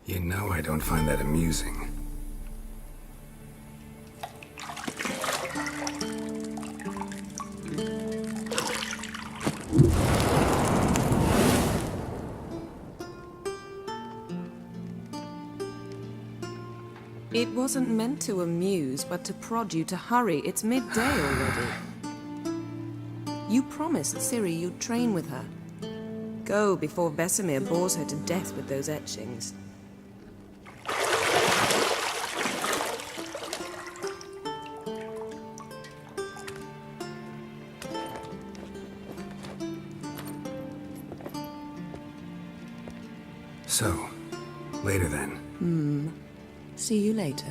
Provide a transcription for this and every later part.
You know I don't find that amusing. It wasn't meant to amuse, but to prod you to hurry. It's midday already. You promised Ciri you'd train with her. Go before Vesemir bores her to death with those etchings. So, later then. See you later.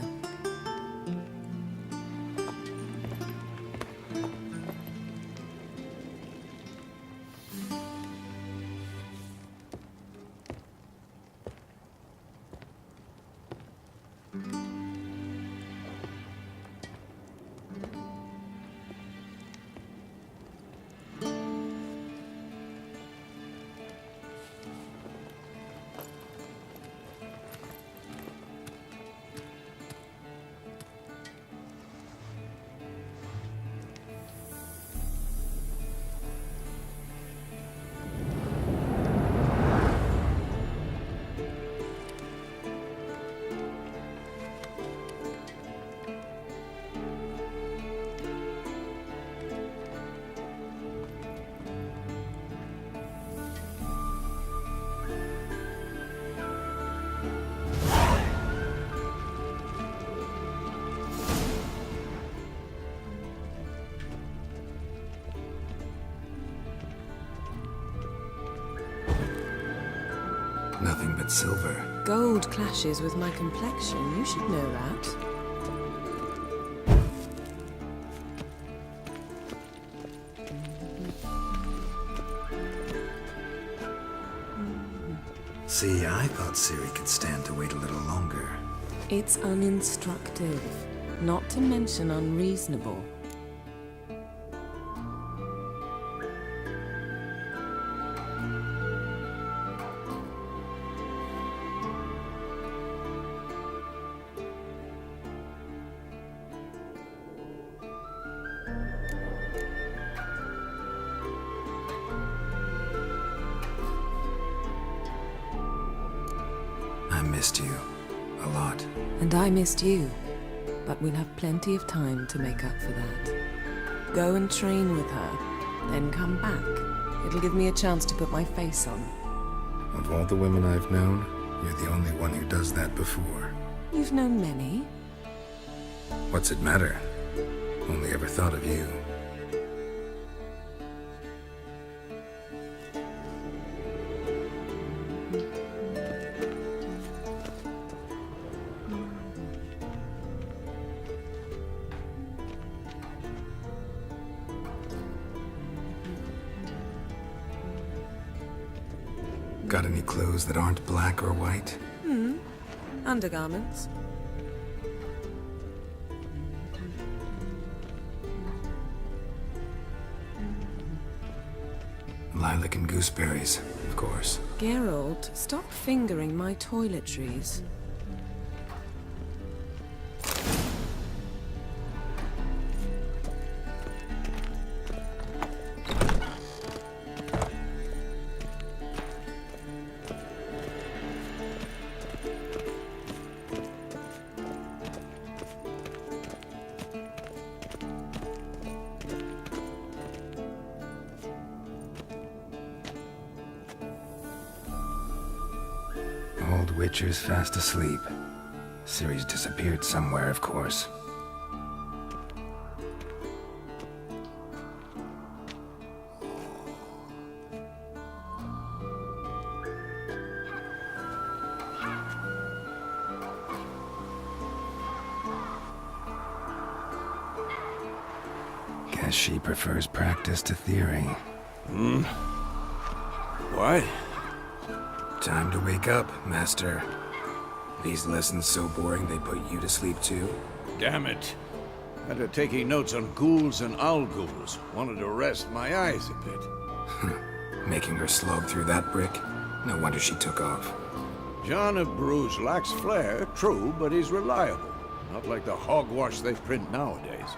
Nothing but silver. Gold clashes with my complexion. You should know that. See, I thought Ciri could stand to wait a little longer. It's uninstructive, not to mention unreasonable. I missed you. A lot. And I missed you. But we'll have plenty of time to make up for that. Go and train with her, then come back. It'll give me a chance to put my face on. Of all the women I've known, you're the only one who does that before. You've known many. What's it matter? Only ever thought of you. Got any clothes that aren't black or white? Undergarments. Lilac and gooseberries, of course. Geralt, stop fingering my toiletries. Old Witcher's fast asleep. Ciri's disappeared somewhere, of course. Guess she prefers practice to theory. What? Time to wake up, Master. These lessons so boring they put you to sleep too? Damn it. After taking notes on ghouls and owl-ghouls, wanted to rest my eyes a bit. Making her slog through that brick? No wonder she took off. John of Bruges lacks flair, true, but he's reliable. Not like the hogwash they print nowadays.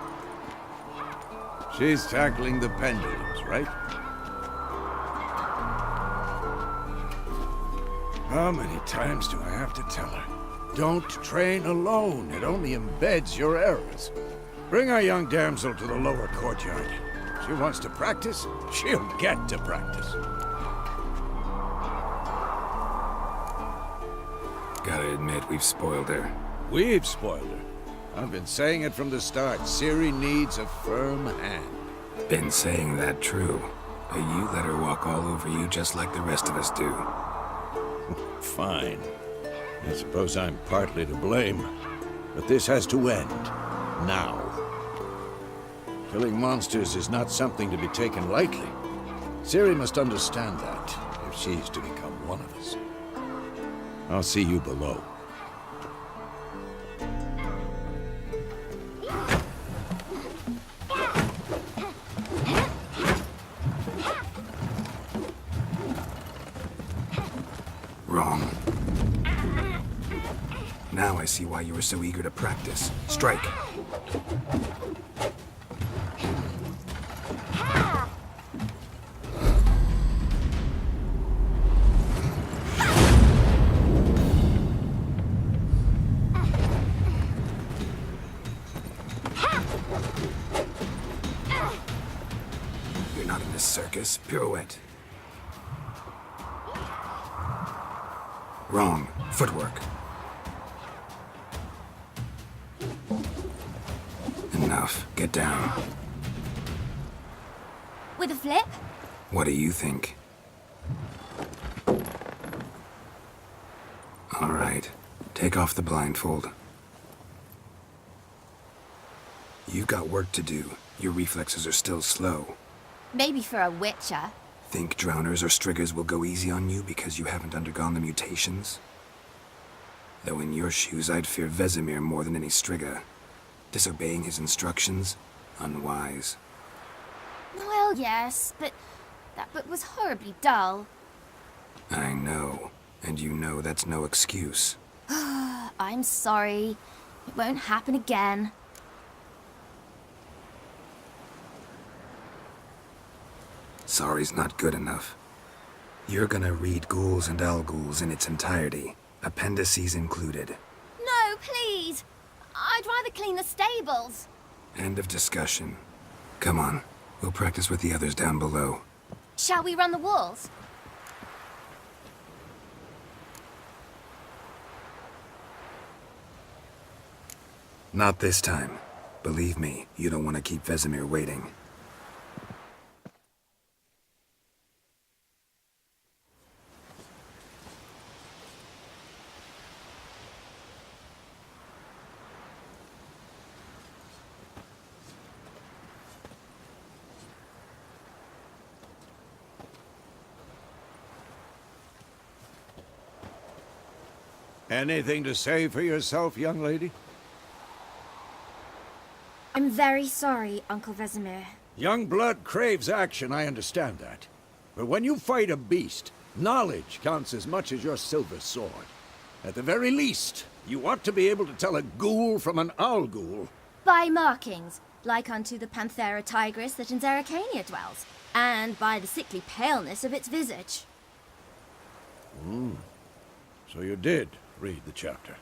She's tackling the pendulums, right? How many times do I have to tell her? Don't train alone. It only embeds your errors. Bring our young damsel to the lower courtyard. She wants to practice, she'll get to practice. Gotta admit, we've spoiled her. We've spoiled her. I've been saying it from the start. Ciri needs a firm hand. Been saying that true. But you let her walk all over you just like the rest of us do. Fine. I suppose I'm partly to blame. But this has to end. Now. Killing monsters is not something to be taken lightly. Ciri must understand that, if she's to become one of us. I'll see you below. Wrong. Now I see why you were so eager to practice. Strike. You're not in this circus. Pirouette. Wrong. Footwork. Enough. Get down. With a flip? What do you think? All right. Take off the blindfold. You've got work to do. Your reflexes are still slow. Maybe for a witcher. Think drowners or striggers will go easy on you because you haven't undergone the mutations? Though in your shoes, I'd fear Vesemir more than any strigger. Disobeying his instructions? Unwise. Well, yes, but that book was horribly dull. I know. And you know that's no excuse. I'm sorry. It won't happen again. Sorry's not good enough. You're gonna read Ghouls and Owl-Ghouls in its entirety, appendices included. No, please! I'd rather clean the stables. End of discussion. Come on, we'll practice with the others down below. Shall we run the walls? Not this time. Believe me, you don't want to keep Vesemir waiting. Anything to say for yourself, young lady? I'm very sorry, Uncle Vesemir. Young blood craves action, I understand that. But when you fight a beast, knowledge counts as much as your silver sword. At the very least, you ought to be able to tell a ghoul from an owl-ghoul. By markings, like unto the Panthera tigris that in Zerrikania dwells, and by the sickly paleness of its visage. So you did read the chapter.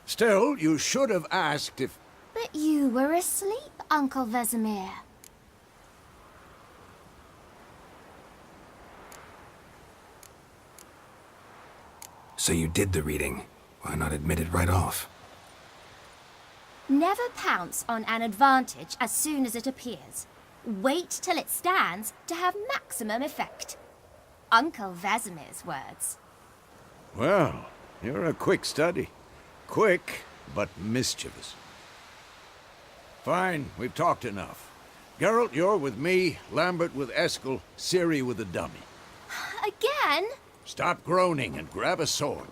Still, you should have asked if... But you were asleep, Uncle Vesemir. So you did the reading. Why not admit it right off? Never pounce on an advantage as soon as it appears. Wait till it stands to have maximum effect. Uncle Vesemir's words. Well, you're a quick study. Quick, but mischievous. Fine, we've talked enough. Geralt, you're with me, Lambert with Eskel, Ciri with the dummy. Again? Stop groaning and grab a sword.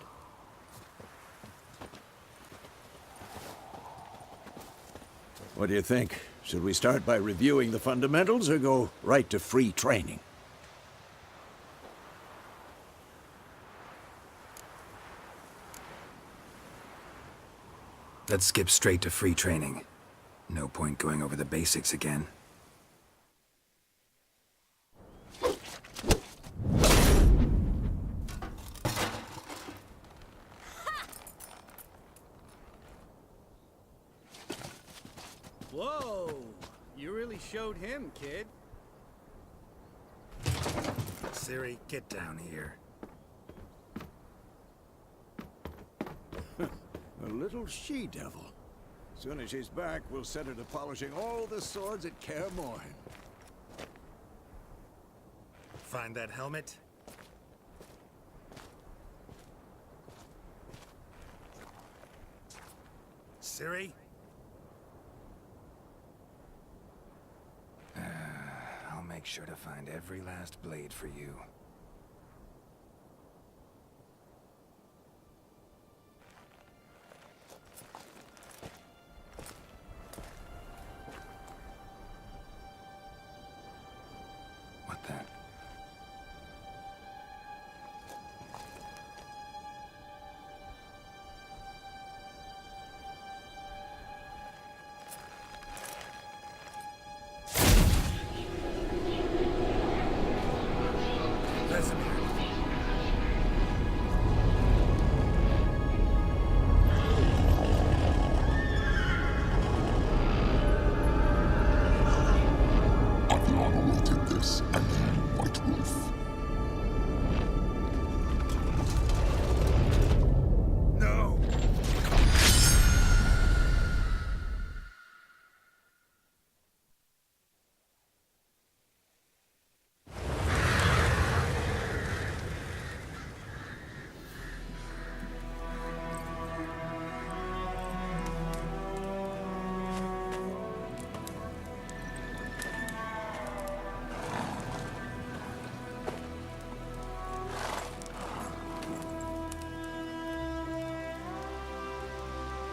What do you think? Should we start by reviewing the fundamentals or go right to free training? Let's skip straight to free training. No point going over the basics again. Whoa! You really showed him, kid. Siri, get down here. A little she-devil. As soon as she's back, we'll set her to polishing all the swords at Kaer Morhen. Find that helmet? Siri? I'll make sure to find every last blade for you. What the?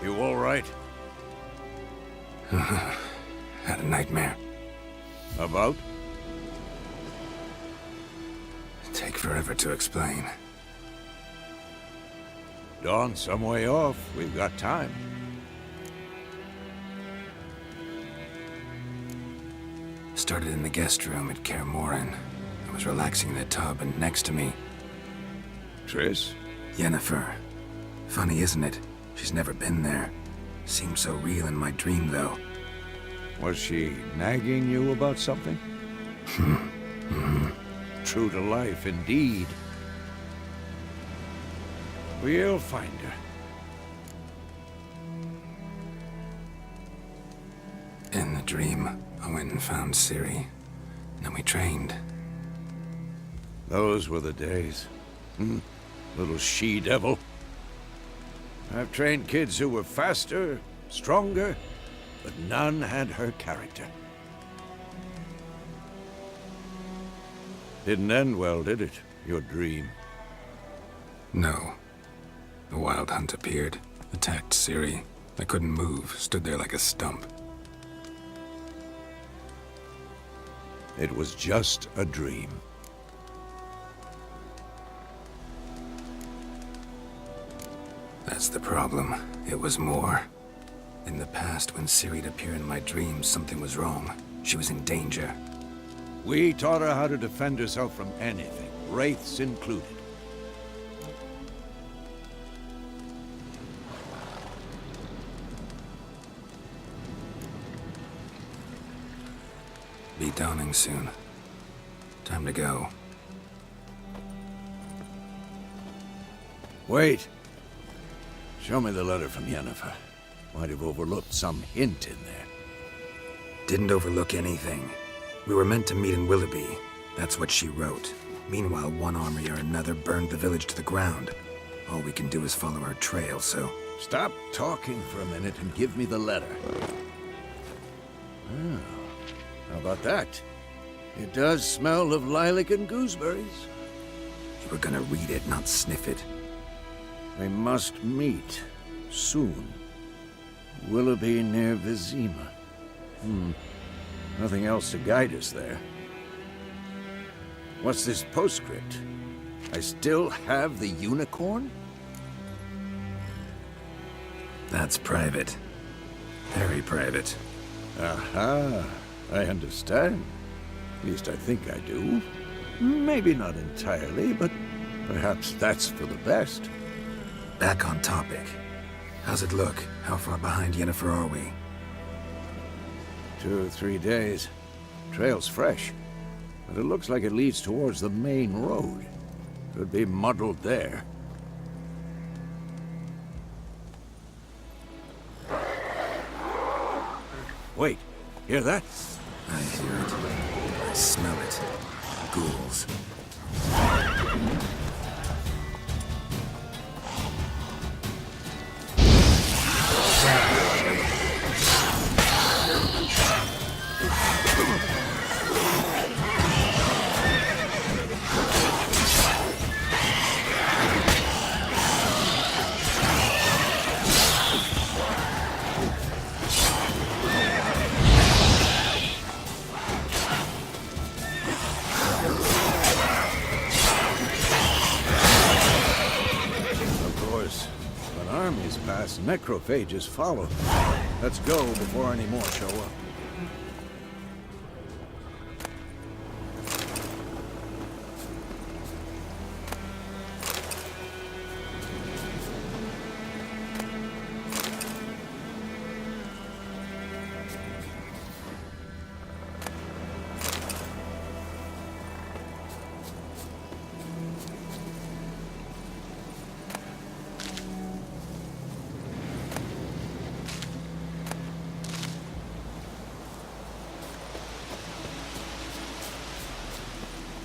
You all right? Had a nightmare. About? Take forever to explain. Dawn's some way off. We've got time. Started in the guest room at Kaer Morhen. I was relaxing in the tub, and next to me, Triss? Yennefer. Funny, isn't it? She's never been there. Seemed so real in my dream, though. Was she nagging you about something? True to life, indeed. We'll find her. In the dream, I went and found Ciri. Then we trained. Those were the days. Little she-devil. I've trained kids who were faster, stronger, but none had her character. Didn't end well, did it? Your dream? No. The Wild Hunt appeared, attacked Ciri. I couldn't move, stood there like a stump. It was just a dream. That's the problem. It was more. In the past, when Ciri'd appear in my dreams, something was wrong. She was in danger. We taught her how to defend herself from anything, wraiths included. Be dawning soon. Time to go. Wait. Show me the letter from Yennefer. Might have overlooked some hint in there. Didn't overlook anything. We were meant to meet in Willoughby. That's what she wrote. Meanwhile, one army or another burned the village to the ground. All we can do is follow our trail, so... Stop talking for a minute and give me the letter. Oh, how about that? It does smell of lilac and gooseberries. You were gonna read it, not sniff it. We must meet soon. Willoughby near Vizima. Nothing else to guide us there. What's this postscript? I still have the unicorn? That's private. Very private. Aha, I understand. At least I think I do. Maybe not entirely, but perhaps that's for the best. Back on topic. How's it look? How far behind Yennefer are we? 2 or 3 days. Trail's fresh, but it looks like it leads towards the main road. Could be muddled there. Wait, hear that? I hear it. I smell it. Ghouls. Necrophages follow. Let's go before any more show up.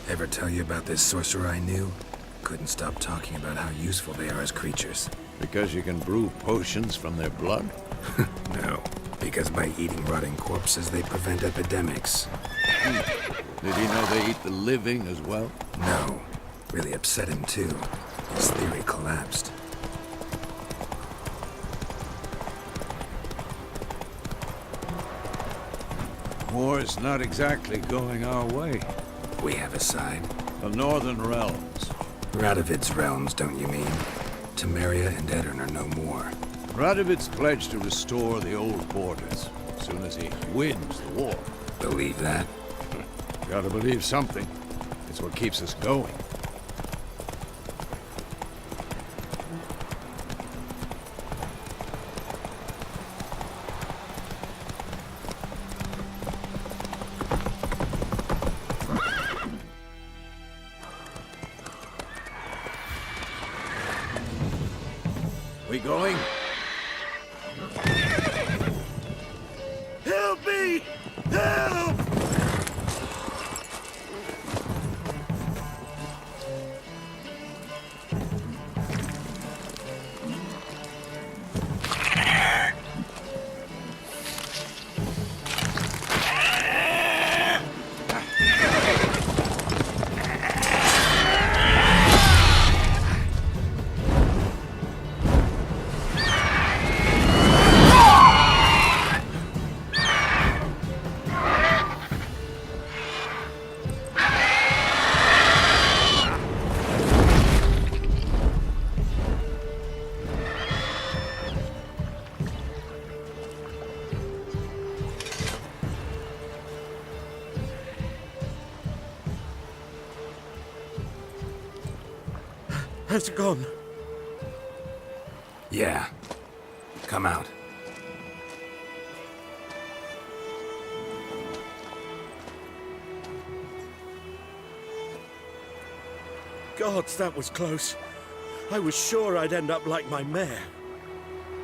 Ever tell you about this sorcerer I knew? Couldn't stop talking about how useful they are as creatures. Because you can brew potions from their blood? No, because by eating rotting corpses, they prevent epidemics. Did he know they eat the living as well? No. Really upset him, too. His theory collapsed. War's not exactly going our way. We have a side. The Northern Realms. Radovid's realms, don't you mean? Temeria and Edirn are no more. Radovid's pledged to restore the old borders as soon as he wins the war. Believe that? Gotta believe something. It's what keeps us going. We going? Help me! Help! Has it gone? Yeah. Come out. Gods, that was close. I was sure I'd end up like my mare.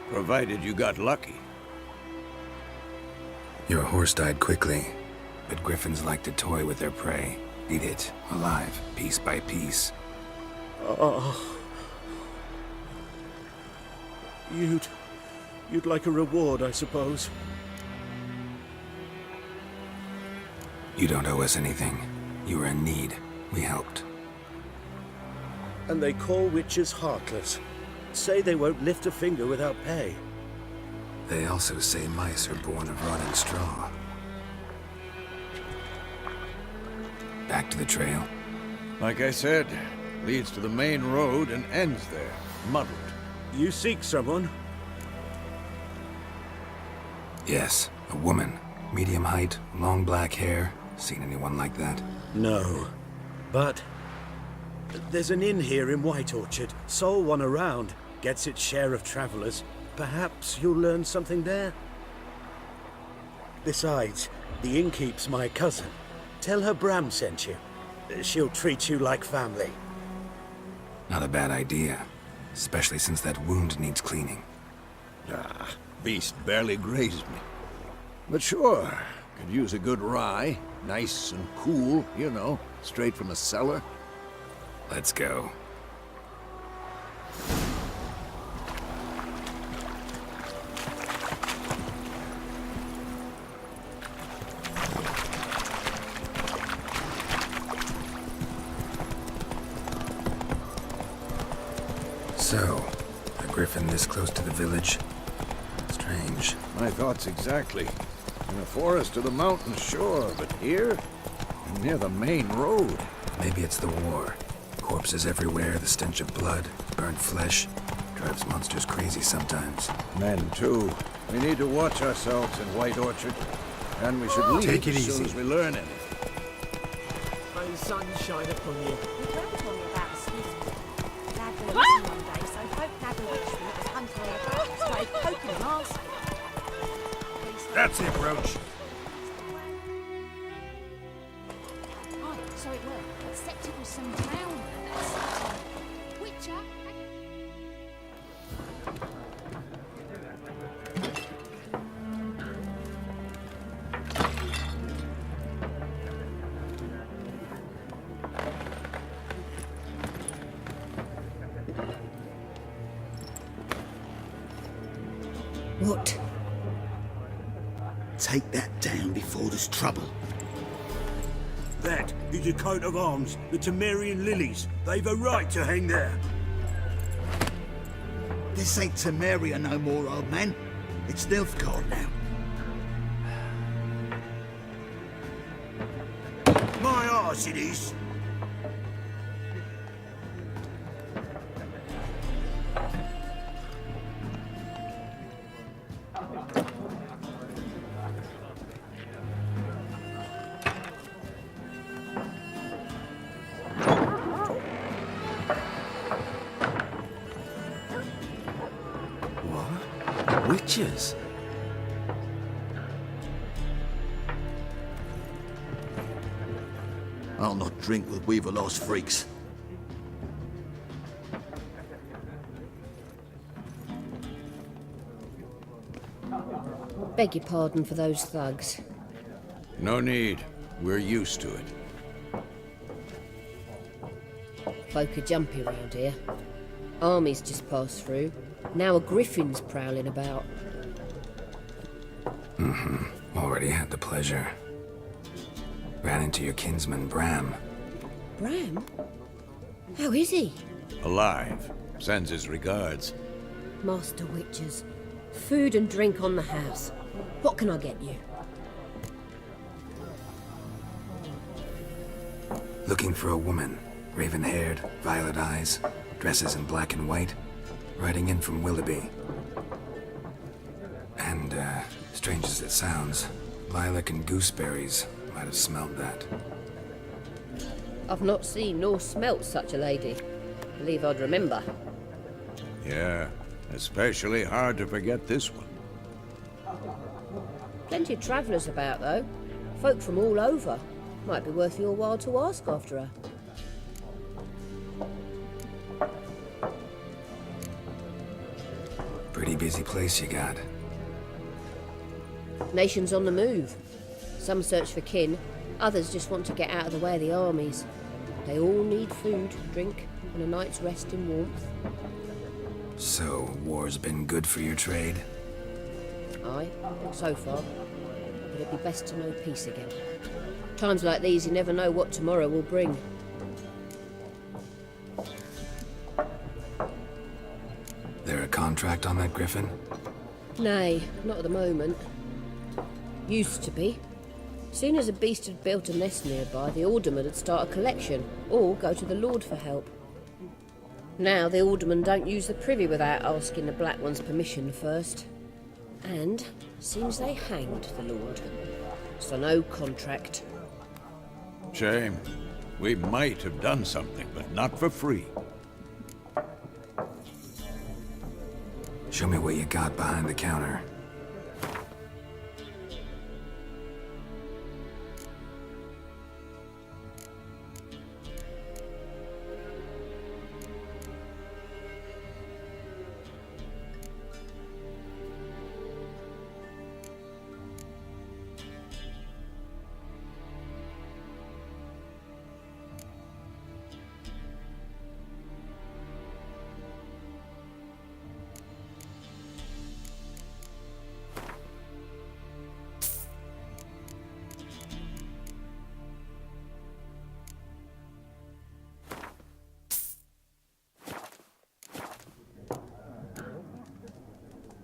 Provided you got lucky. Your horse died quickly, but griffins like to toy with their prey. Eat it, alive, piece by piece. Oh. You'd like a reward, I suppose. You don't owe us anything. You were in need. We helped. And they call witches heartless. Say they won't lift a finger without pay. They also say mice are born of rotting straw. Back to the trail. Like I said, leads to the main road and ends there, muddled. You seek someone? Yes, a woman. Medium height, long black hair. Seen anyone like that? No. But there's an inn here in White Orchard. Sole one around. Gets its share of travelers. Perhaps you'll learn something there? Besides, the innkeep's my cousin. Tell her Bram sent you. She'll treat you like family. Not a bad idea. Especially since that wound needs cleaning. Ah, beast barely grazed me. But sure, could use a good rye. Nice and cool, you know, straight from the cellar. Let's go. So, a griffin this close to the village? Strange. My thoughts exactly. In a forest or the mountains, sure, but here? Near the main road. Maybe it's the war. Corpses everywhere, the stench of blood, burnt flesh. Drives monsters crazy sometimes. Men, too. We need to watch ourselves in White Orchard. And we should leave Take it as soon easy. as we learn anything. May the sun shine upon you. We heard told me about a swift lad who was one day, so hope had a witch that was hunting their back, started poking him arse. That's it, Roach. Oh, so it were. Except it was some drowned that's Witcher. What? Take that down before there's trouble. That is a coat of arms, the Temerian lilies. They've a right to hang there. This ain't Temeria no more, old man. It's Nilfgaard now. My arse it is. Witches? I'll not drink with Weaver-lost freaks. Beg your pardon for those thugs. No need. We're used to it. Folk are jumpy around here. Armies just passed through. Now a griffin's prowling about. Already had the pleasure. Ran into your kinsman, Bram. Bram? How is he? Alive. Sends his regards. Master Witches. Food and drink on the house. What can I get you? Looking for a woman. Raven-haired, violet eyes, dresses in black and white. Riding in from Willoughby. And, strange as it sounds, lilac and gooseberries might have smelled that. I've not seen nor smelt such a lady. Believe I'd remember. Yeah, especially hard to forget this one. Plenty of travellers about, though. Folk from all over. Might be worth your while to ask after her. Pretty busy place you got. Nations on the move. Some search for kin, others just want to get out of the way of the armies. They all need food, drink, and a night's rest in warmth. So, war's been good for your trade? Aye, so far. But it'd be best to know peace again. Times like these, you never know what tomorrow will bring. there a contract on that griffin? Nay, not at the moment. Used to be. Soon as a beast had built a nest nearby, the alderman would start a collection, or go to the Lord for help. Now the aldermen don't use the privy without asking the Black One's permission first. And seems they hanged the Lord. So no contract. Shame. We might have done something, but not for free. Show me what you got behind the counter.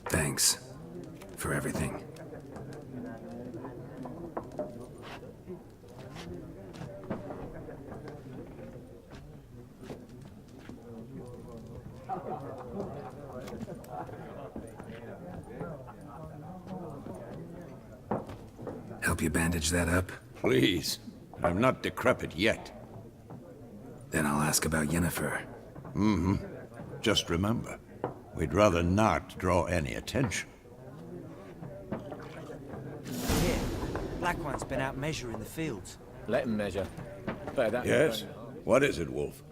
Thanks for everything. Help you bandage that up? Please. I'm not decrepit yet. Then I'll ask about Yennefer. Mm-hmm. Just remember, we'd rather not draw any attention. Here, Black One's been out measuring the fields. Let him measure. Better that. Yes? What is it, Wolf?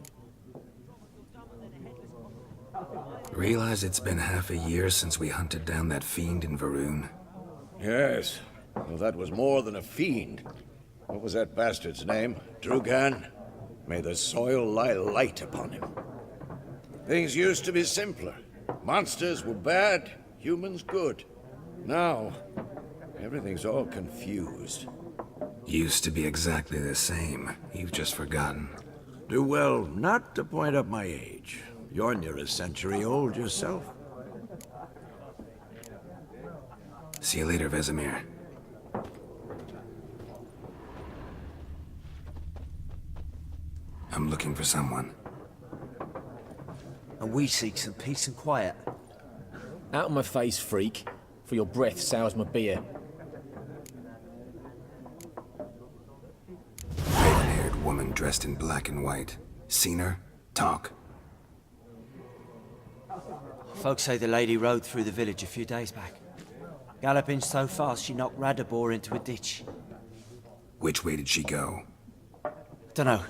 Realize it's been half a year since we hunted down that fiend in Varun? Yes. Well, that was more than a fiend. What was that bastard's name? Drugan? May the soil lie light upon him. Things used to be simpler. Monsters were bad, humans good. Now, everything's all confused. Used to be exactly the same. You've just forgotten. Do well not to point up my age. You're near a century old yourself. See you later, Vesemir. I'm looking for someone. And we seek some peace and quiet. Out of my face, freak. For your breath sours my beer. Raven-haired woman dressed in black and white. Seen her? Talk. Folks say the lady rode through the village a few days back. Galloping so fast she knocked Radabor into a ditch. Which way did she go? Dunno.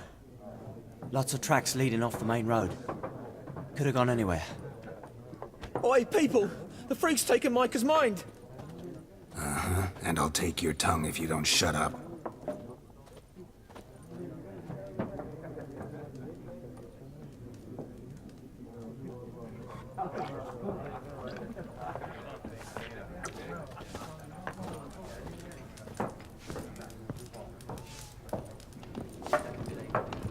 Lots of tracks leading off the main road. Could have gone anywhere. Oi, people! The freak's taken Micah's mind! Uh-huh. And I'll take your tongue if you don't shut up.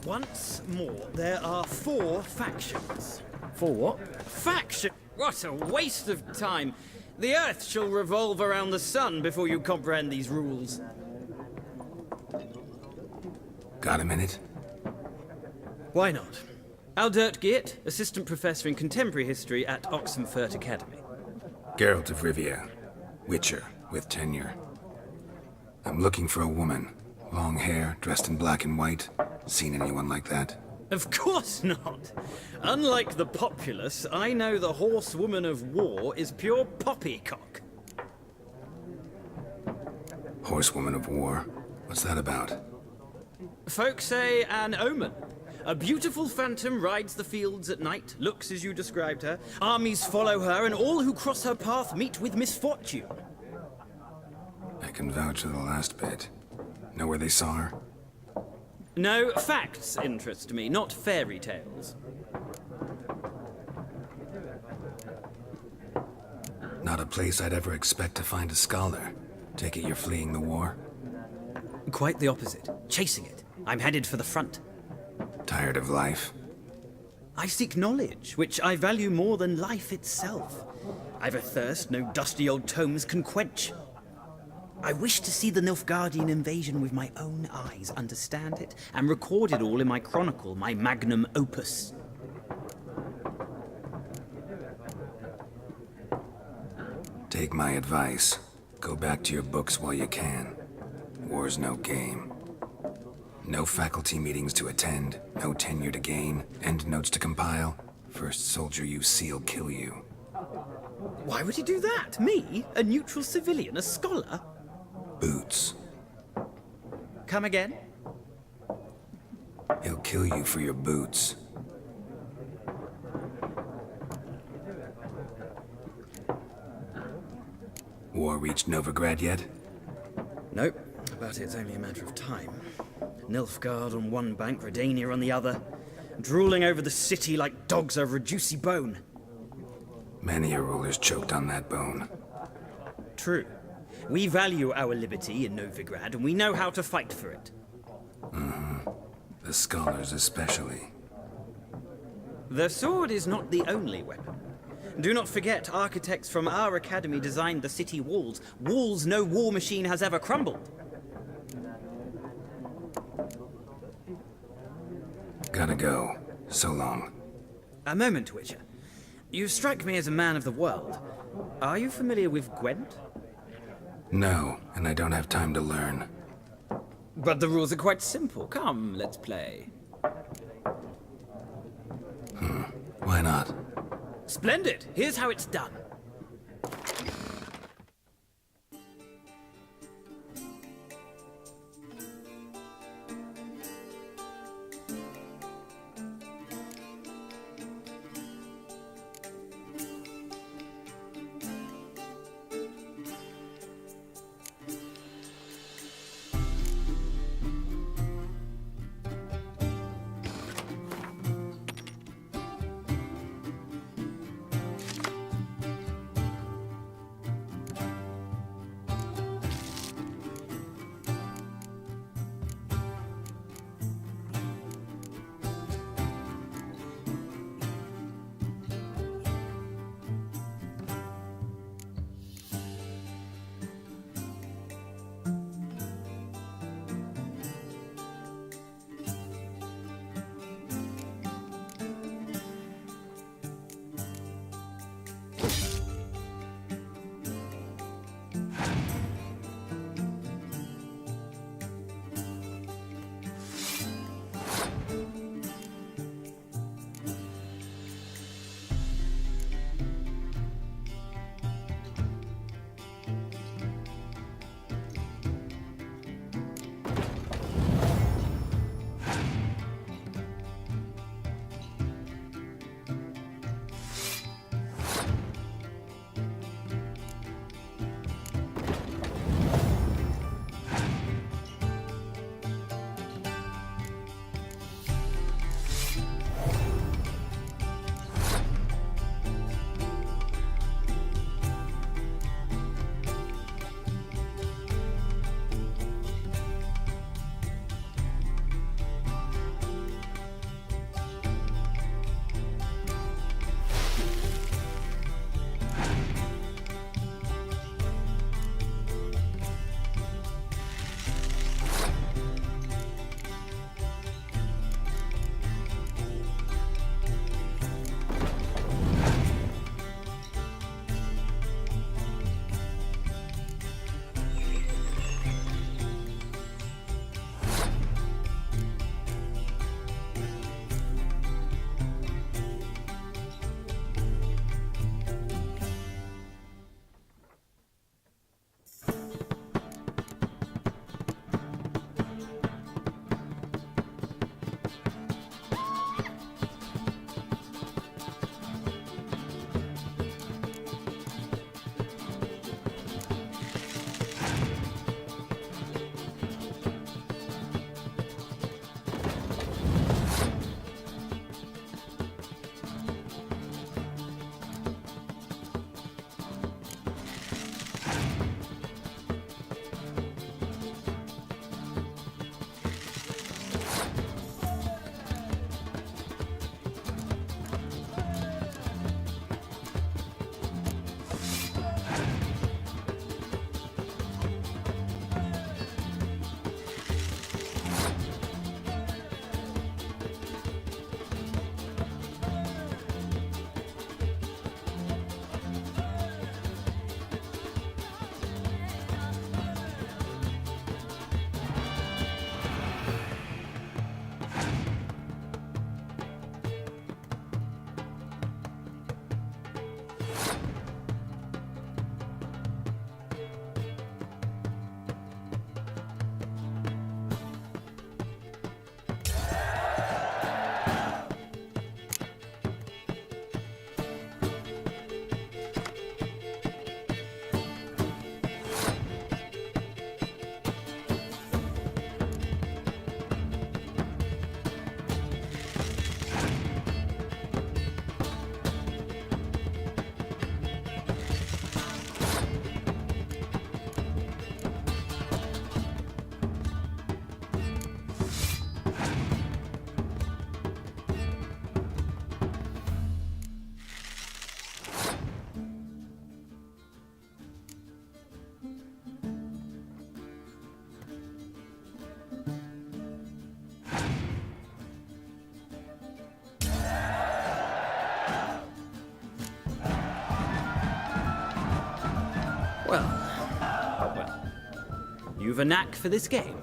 Once more, there are 4 factions. For what? Faction? What a waste of time. The Earth shall revolve around the sun before you comprehend these rules. Got a minute? Why not? Aldert Geert, Assistant Professor in Contemporary History at Oxenfurt Academy. Geralt of Rivia. Witcher, with tenure. I'm looking for a woman. Long hair, dressed in black and white. Seen anyone like that? Of course not. Unlike the populace, I know the horsewoman of war is pure poppycock. Horsewoman of war? What's that about? Folk say an omen. A beautiful phantom rides the fields at night, looks as you described her. Armies follow her, and all who cross her path meet with misfortune. I can vouch for the last bit. Know where they saw her? No, facts interest me, not fairy tales. Not a place I'd ever expect to find a scholar. Take it you're fleeing the war? Quite the opposite. Chasing it. I'm headed for the front. Tired of life? I seek knowledge, which I value more than life itself. I've a thirst no dusty old tomes can quench. I wish to see the Nilfgaardian invasion with my own eyes, understand it, and record it all in my chronicle, my magnum opus. Take my advice. Go back to your books while you can. War's no game. No faculty meetings to attend, no tenure to gain, end notes to compile. First soldier you see'll kill you. Why would he do that? Me? A neutral civilian? A scholar? Boots. Come again? He'll kill you for your boots. War reached Novigrad yet? Nope, but it's only a matter of time. Nilfgaard on one bank, Redania on the other, drooling over the city like dogs over a juicy bone. Many a ruler's choked on that bone. True. We value our liberty in Novigrad, and we know how to fight for it. The scholars especially. The sword is not the only weapon. Do not forget, architects from our academy designed the city walls. Walls no war machine has ever crumbled. Gotta go. So long. A moment, Witcher. You strike me as a man of the world. Are you familiar with Gwent? No, and I don't have time to learn. But the rules are quite simple. Come, let's play. Why not? Splendid! Here's how it's done. Well, you've a knack for this game.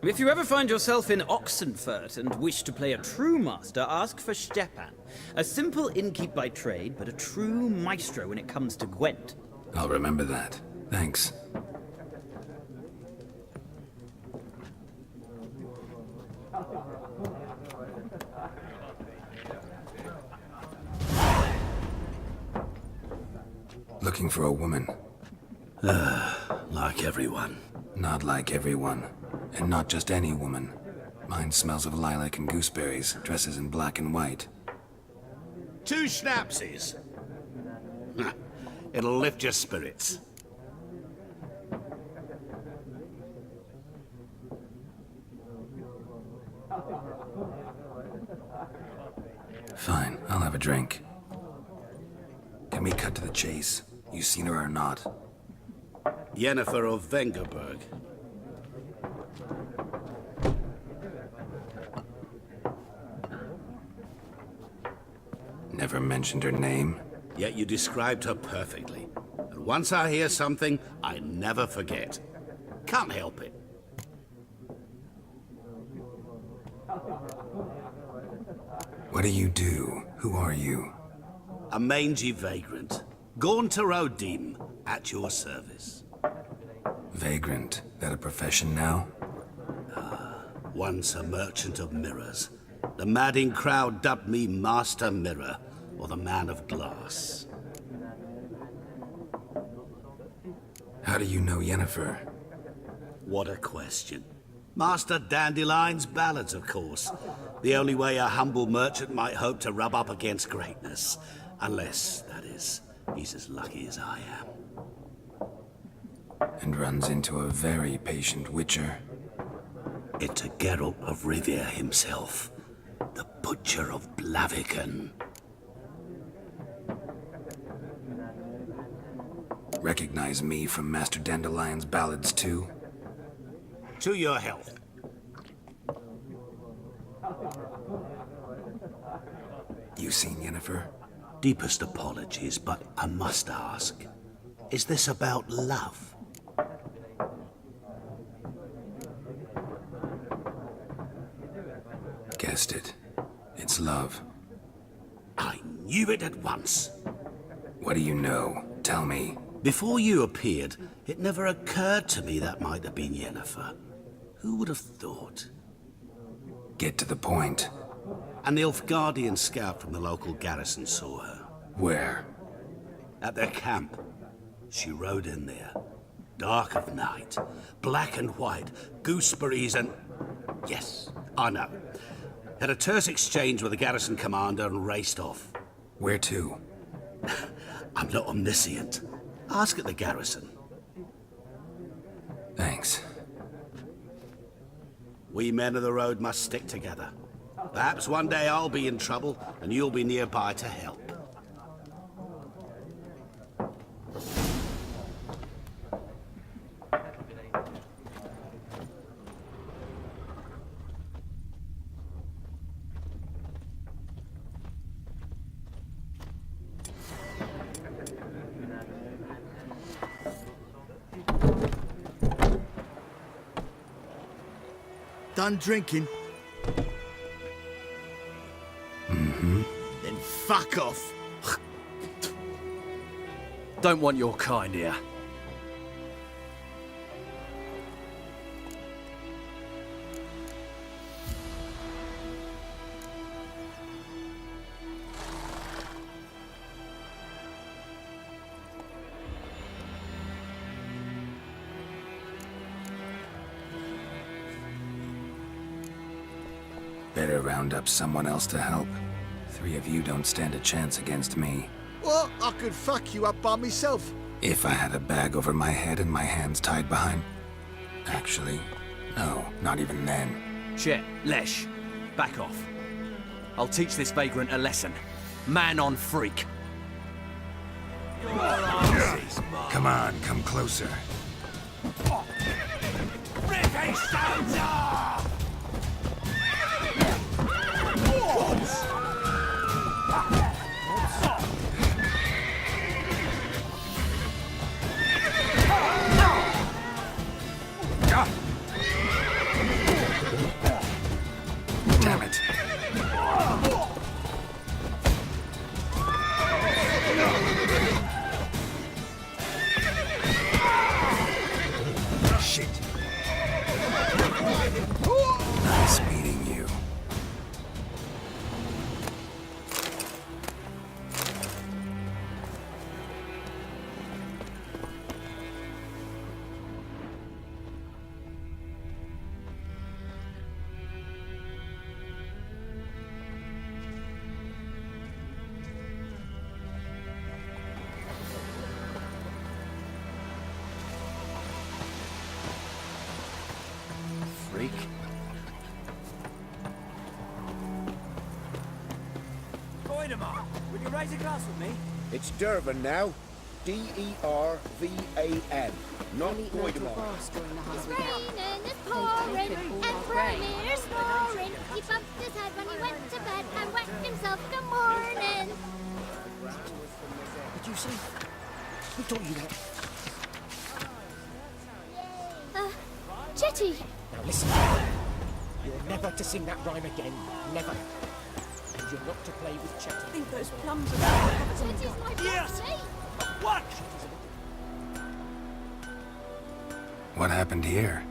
If you ever find yourself in Oxenfurt and wish to play a true master, ask for Stepan. A simple innkeep by trade, but a true maestro when it comes to Gwent. I'll remember that. Thanks. Looking for a woman. Like everyone. Not like everyone. And not just any woman. Mine smells of lilac and gooseberries, dresses in black and white. 2 schnapsies. It'll lift your spirits. Fine, I'll have a drink. Can we cut to the chase? You seen her or not? Yennefer of Vengerberg. Never mentioned her name? Yet you described her perfectly. And once I hear something, I never forget. Can't help it. What do you do? Who are you? A mangy vagrant. Gaunter Odim, at your service. Vagrant. That a profession now? Once a merchant of mirrors. The madding crowd dubbed me Master Mirror, or the Man of Glass. How do you know Yennefer? What a question. Master Dandelion's ballads, of course. The only way a humble merchant might hope to rub up against greatness. Unless, that is, he's as lucky as I am. And runs into a very patient witcher. It's a Geralt of Rivia himself. The Butcher of Blaviken. Recognize me from Master Dandelion's ballads, too? To your health. You seen Yennefer? Deepest apologies, but I must ask. Is this about love? Guessed it. It's love. I knew it at once. What do you know? Tell me. Before you appeared, it never occurred to me that might have been Yennefer. Who would have thought? Get to the point. An Nilfgaardian scout from the local garrison saw her. Where? At their camp. She rode in there. Dark of night. Black and white. Gooseberries and... Yes, I know. Had a terse exchange with the garrison commander and raced off. Where to? I'm not omniscient. Ask at the garrison. Thanks. We men of the road must stick together. Perhaps one day I'll be in trouble and you'll be nearby to help. Done drinking? Mm-hmm. Then fuck off. Don't want your kind here. Better round up someone else to help. 3 of you don't stand a chance against me. Well, I could fuck you up by myself. If I had a bag over my head and my hands tied behind... Actually, no, not even then. Shit, Lesh, back off. I'll teach this vagrant a lesson. Man on freak. Come on, come closer. Podíamos. Would you raise a glass with me? It's Dervan now. D-E-R-V-A-N. Not Podíamos. It's raining, it's pouring, and Vermeer's snoring. He bumped his head when he went to bed and wet himself good morning. Did you see? Who taught you that? Chetty. Now listen. You're never to sing that rhyme again. Never. And you're not to play with Chetty. I think those plums are Chetty's my bestie. What? What happened here?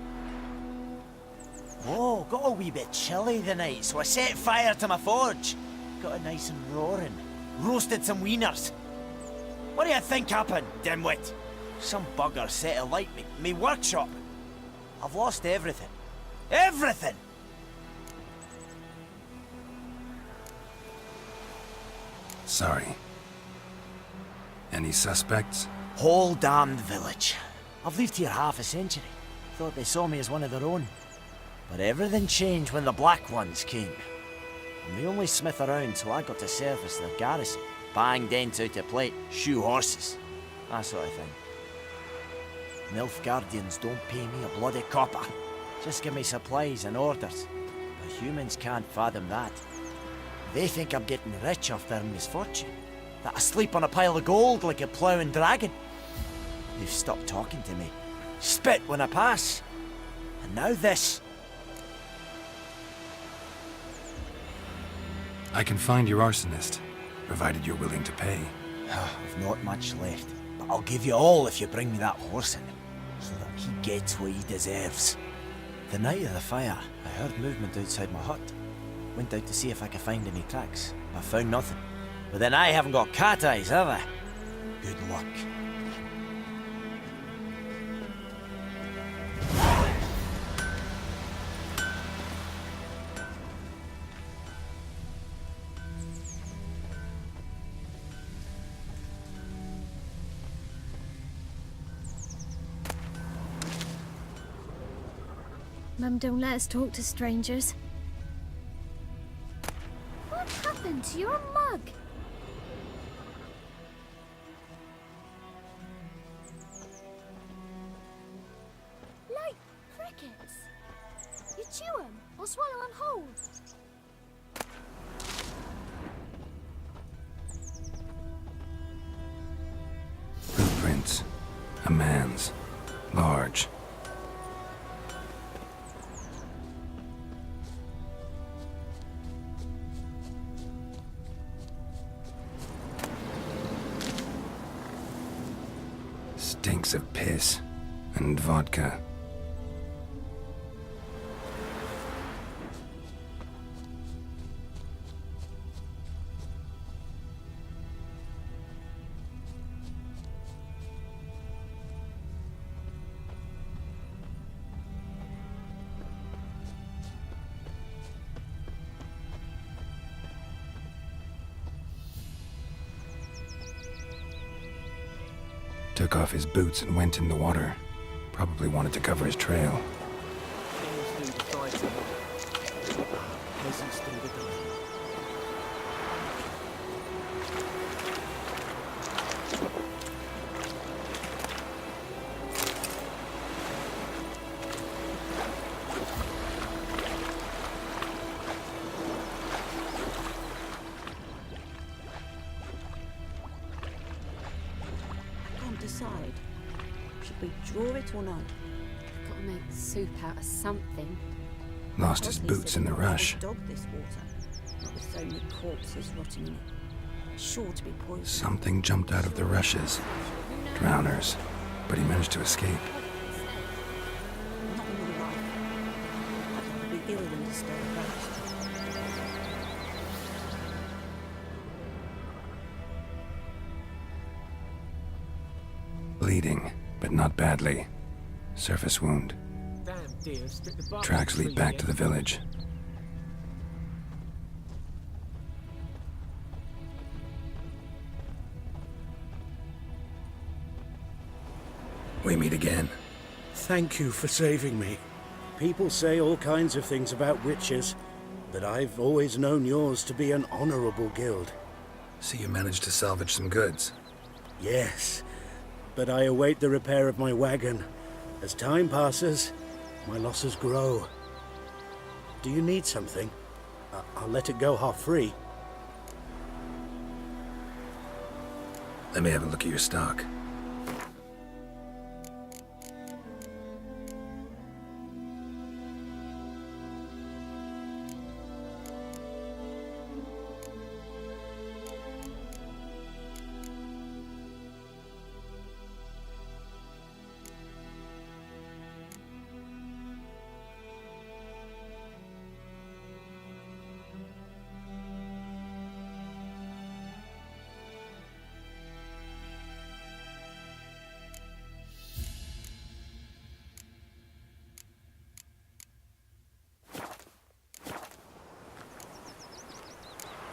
Oh, got a wee bit chilly the night, so I set fire to my forge. Got it nice and roaring. Roasted some wieners. What do you think happened, dimwit? Some bugger set alight me workshop. I've lost everything. Everything! Sorry. Any suspects? Whole damned village. I've lived here half a century. Thought they saw me as one of their own. But everything changed when the Black Ones came. I'm the only smith around, so I got to service their garrison. Bang dents out of plate, shoe horses. That sort of thing. Nilfgaardians don't pay me a bloody copper. Just give me supplies and orders. But humans can't fathom that. They think I'm getting rich off their misfortune. That I sleep on a pile of gold like a ploughing dragon. They've stopped talking to me. Spit when I pass. And now this. I can find your arsonist, provided you're willing to pay. I've not much left, but I'll give you all if you bring me that horse in, so that he gets what he deserves. The night of the fire, I heard movement outside my hut. Went out to see if I could find any tracks. I found nothing. But then I haven't got cat eyes, have I? Good luck. Mum don't let us talk to strangers. What happened to your mug? Like crickets. You chew 'em or swallow 'em whole. Footprints. A man's. Large. Stinks of piss and vodka. Took off his boots and went in the water. Probably wanted to cover his trail. Decide. Should we draw it or not? Gotta make soup out of something. Lost his boots in the rush. Dog this water. Not with so many corpses rotting in it. Sure to be poison. Something jumped out of the rushes. Drowners. But he managed to escape. Not in real life. I'd rather be ill than to stir a ghost. Bleeding, but not badly. Surface wound. Tracks lead back to the village. We meet again. Thank you for saving me. People say all kinds of things about witches, but I've always known yours to be an honorable guild. So you managed to salvage some goods? Yes, but I await the repair of my wagon. As time passes, my losses grow. Do you need something? I'll let it go half-free. Let me have a look at your stock.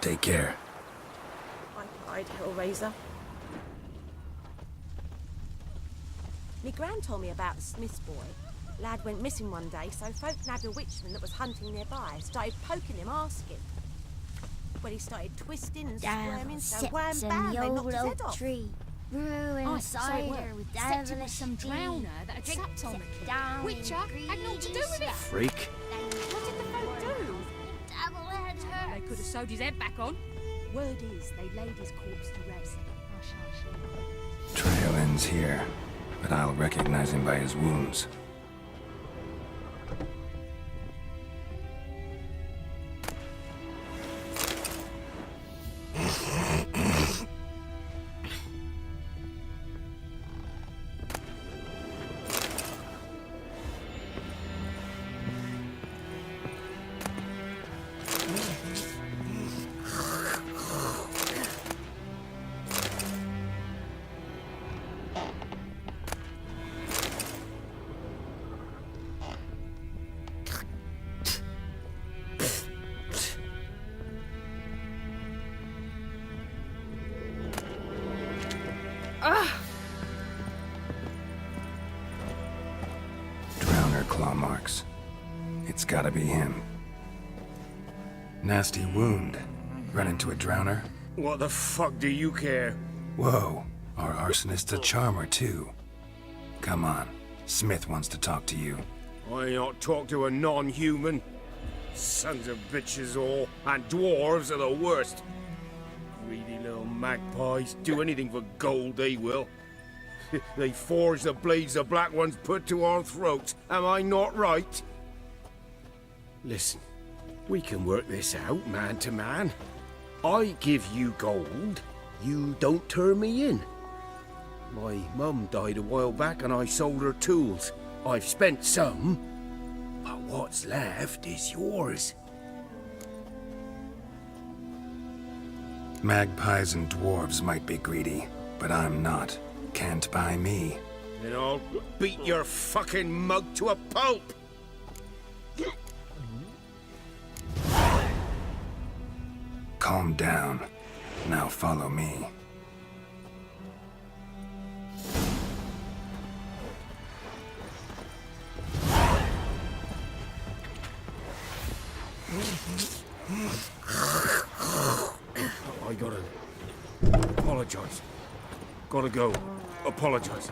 Take care. I pied Hellraiser. Me gran told me about the Smith's boy. Lad went missing one day, so folk nabbed a witchman that was hunting nearby. Started poking him, asking. Well, he started twisting and squirming, so wham bam, they knocked his head off. Tree. Brewing cider with devilish some drowner that had sapped on the kid. Witcher had naught to do with it. Freak. What did the folk do? Devil had her. They could have sewed his head back on. Word is, they laid his corpse to rest. Trail ends here, but I'll recognize him by his wounds. Drowner claw marks. It's gotta be him. Nasty wound. Run into a drowner? What the fuck do you care? Whoa, our arsonist's a charmer too. Come on, Smith wants to talk to you. I ain't not talk to a non-human. Sons of bitches all, and dwarves are the worst. Greedy little magpies, do anything for gold, they will. They forge the blades the black ones put to our throats. Am I not right? Listen, we can work this out, man to man. I give you gold, you don't turn me in. My mum died a while back and I sold her tools. I've spent some, but what's left is yours. Magpies and dwarves might be greedy, but I'm not. Can't buy me. Then I'll beat your fucking mug to a pulp! Calm down. Now follow me. I gotta apologize. Gotta go. Apologize.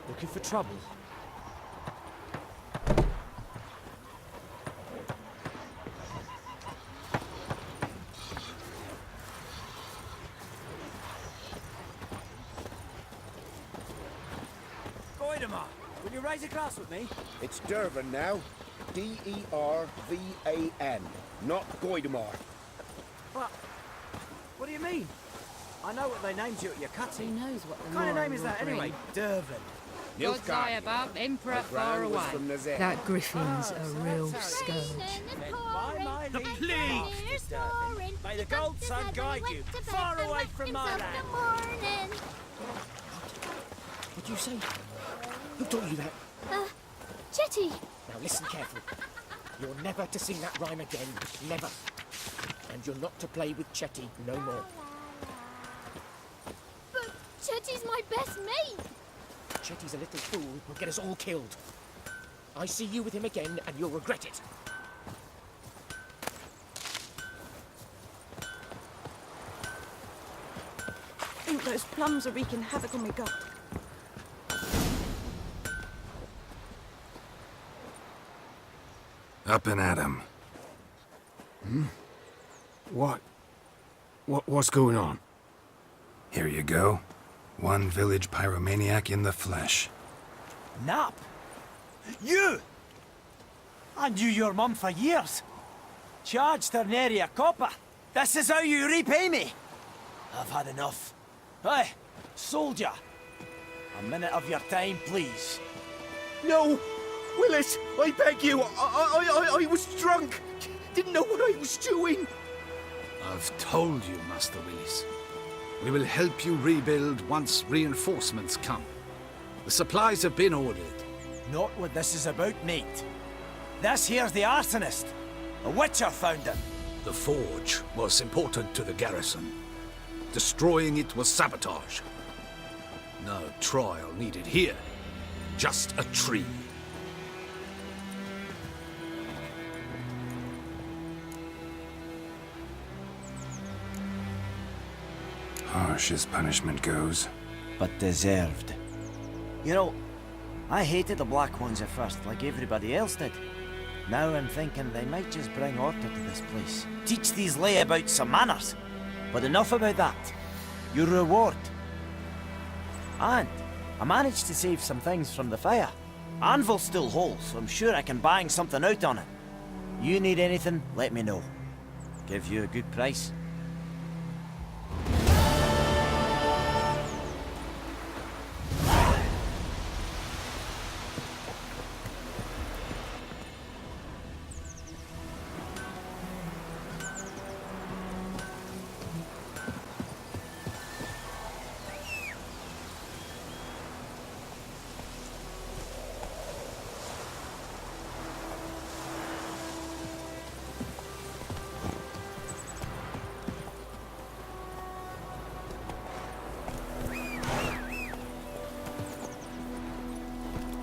Looking for trouble? Will you raise a glass with me? It's Dervan now. D-E-R-V-A-N. Not Goidemar. What do you mean? I know what they named you at your cutting. Who knows what the What kind of moral name is that will anyway? bring. Dervan. God's eye above, emperor far away. That griffin's a real scourge. The plague! May the gold sun guide you far away from my land. What'd you say? Who taught you that? Chetty! Now listen carefully. You're never to sing that rhyme again. Never. And you're not to play with Chetty no more. But Chetty's my best mate! Chetty's a little fool who'll get us all killed. I see you with him again, and you'll regret it. I think those plums are wreaking havoc on my gut. Up and at 'em. What's going on? Here you go. One village pyromaniac in the flesh. Nap? You? I knew your mum for years. Charged her nary a copper. This is how you repay me. I've had enough. Hey, soldier. A minute of your time, please. No! Willis, I beg you. I was drunk. Didn't know what I was doing. I've told you, Master Willis. We will help you rebuild once reinforcements come. The supplies have been ordered. Not what this is about, mate. This here's the arsonist. A witcher found him. The forge was important to the garrison. Destroying it was sabotage. No trial needed here. Just a tree. Harsh as punishment goes. But deserved. You know, I hated the Black Ones at first, like everybody else did. Now I'm thinking they might just bring order to this place. Teach these layabouts some manners. But enough about that. Your reward. And I managed to save some things from the fire. Anvil's still whole, so I'm sure I can bang something out on it. You need anything, let me know. Give you a good price.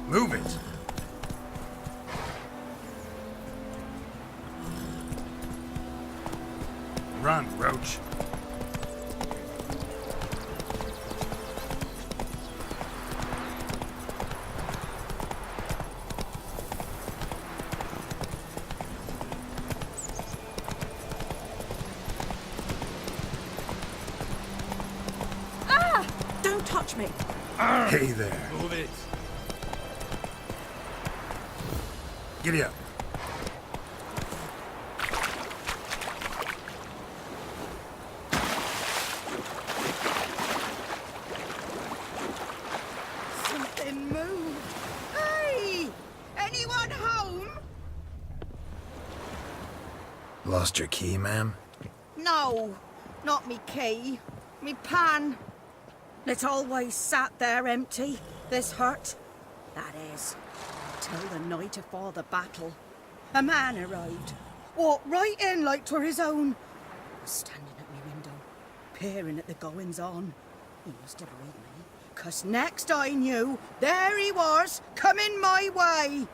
Move it! Run, Roach. Ah! Don't touch me. Hey there. Move it. Giddy up. Something moved. Hey! Anyone home? Lost your key, ma'am? No, not me key. Me pan. It always sat there empty, this hut. That is, till the night afore the battle. A man arrived, walked right in like 'twere his own. Was standing at me window, peering at the goings-on. He must have read me, 'cause next I knew, there he was, coming my way.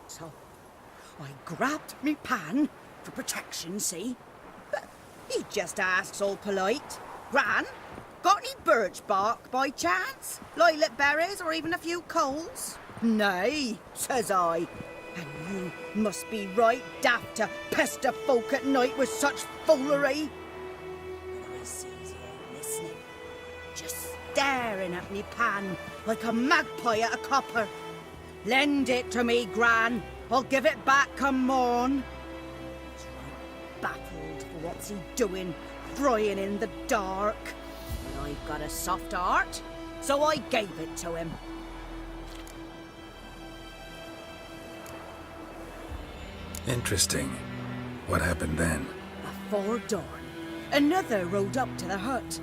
So, I grabbed me pan, for protection, see? But he just asks all polite, Gran, got any birch bark by chance? Lilac berries or even a few coals? Nay, says I. And you must be right daft to pester folk at night with such foolery. And I sees he ain't listening, just staring at me pan like a magpie at a copper. Lend it to me, Gran. I'll give it back come morn. He's right baffled for what's he doing, frying in the dark. But I've got a soft heart, so I gave it to him. Interesting. What happened then? Afore dawn, another rode up to the hut.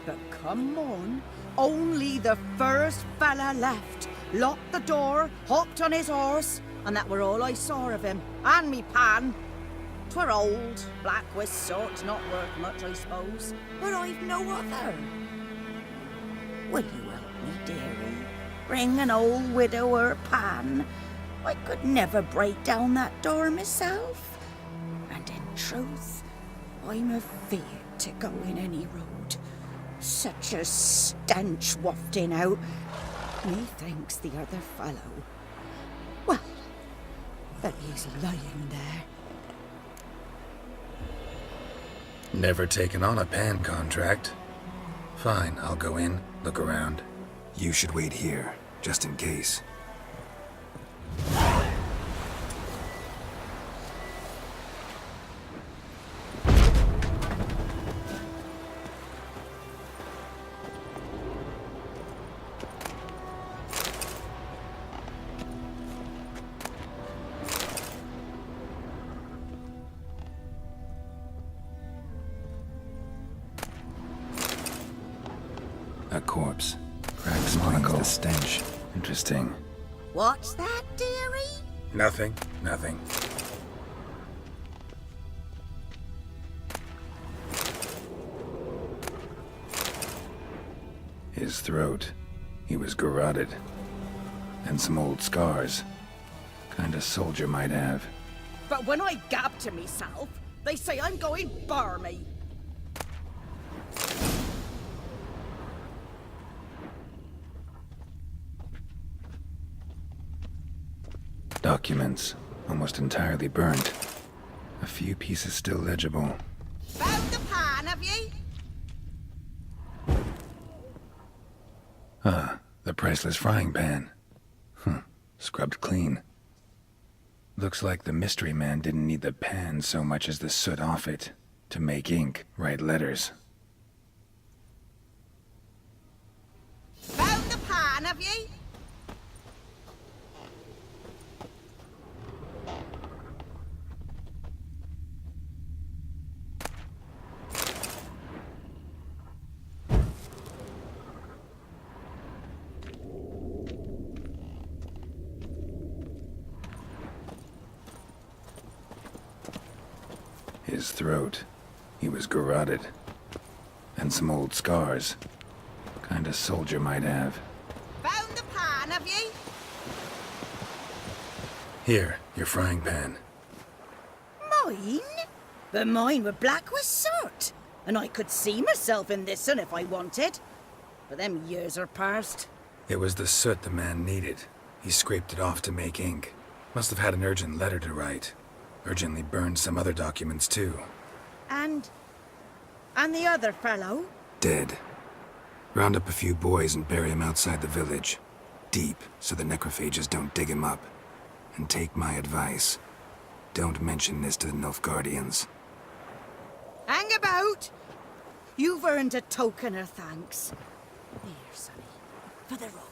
But come morn, only the first fella left. Locked the door, hopped on his horse, and that were all I saw of him, and me pan. 'Twere old, black with soot, not worth much, I suppose, but I've no other. Will you help me, dearie? Bring an old widower pan. I could never break down that door myself. And in truth, I'm afeard to go in any road. Such a stench wafting out. Methinks the other fellow. Well, but he's lying there. Never taken on a pan contract. Fine, I'll go in, look around. You should wait here, just in case. A corpse. Cracks brings the stench. Interesting. What's that, dearie? Nothing. Nothing. His throat. He was garroted. And some old scars. Kind of soldier might have. But when I gab to myself, they say I'm going barmy. Documents, almost entirely burnt. A few pieces still legible. Found the pan, have ye? Ah, the priceless frying pan. Scrubbed clean. Looks like the mystery man didn't need the pan so much as the soot off it to make ink, write letters. Found the pan, have ye? His throat. He was garroted. And some old scars. Kind of soldier might have. Found the pan, have ye? Here, your frying pan. Mine? But mine were black with soot. And I could see myself in this one if I wanted. But them years are past. It was the soot the man needed. He scraped it off to make ink. Must have had an urgent letter to write. Urgently burned some other documents too. And the other fellow? Dead. Round up a few boys and bury him outside the village. Deep, so the necrophages don't dig him up. And take my advice. Don't mention this to the Nilfgaardians. Hang about! You've earned a token of thanks. Here, sonny, for the road.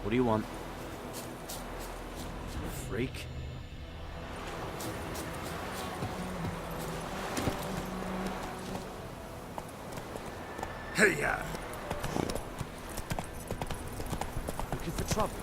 What do you want? Freak. Hey-ya! Looking for trouble?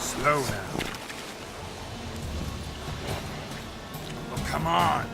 Slow now. Oh, come on.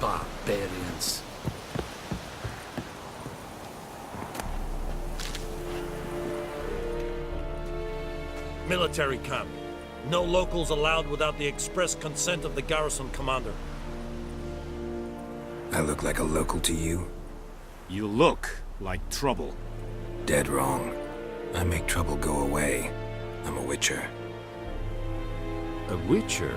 Barbarians. Military camp. No locals allowed without the express consent of the garrison commander. I look like a local to you? You look like trouble. Dead wrong. I make trouble go away. I'm a witcher. A witcher?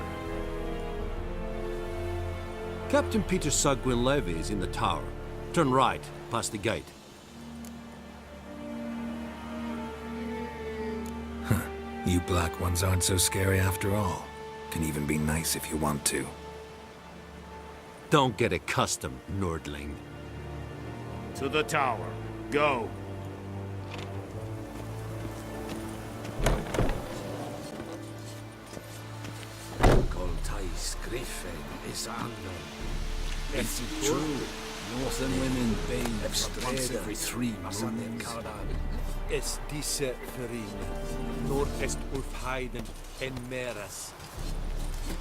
Captain Peter Sugwin Levy is in the tower. Turn right, past the gate. Huh. You black ones aren't so scary after all. Can even be nice if you want to. Don't get accustomed, Nordling. To the tower. Go. Coltais Griffin is unknown. It's true. Northern women bathe once every 3 moons. Es diese Verine, nor est Ulfheiden en meras.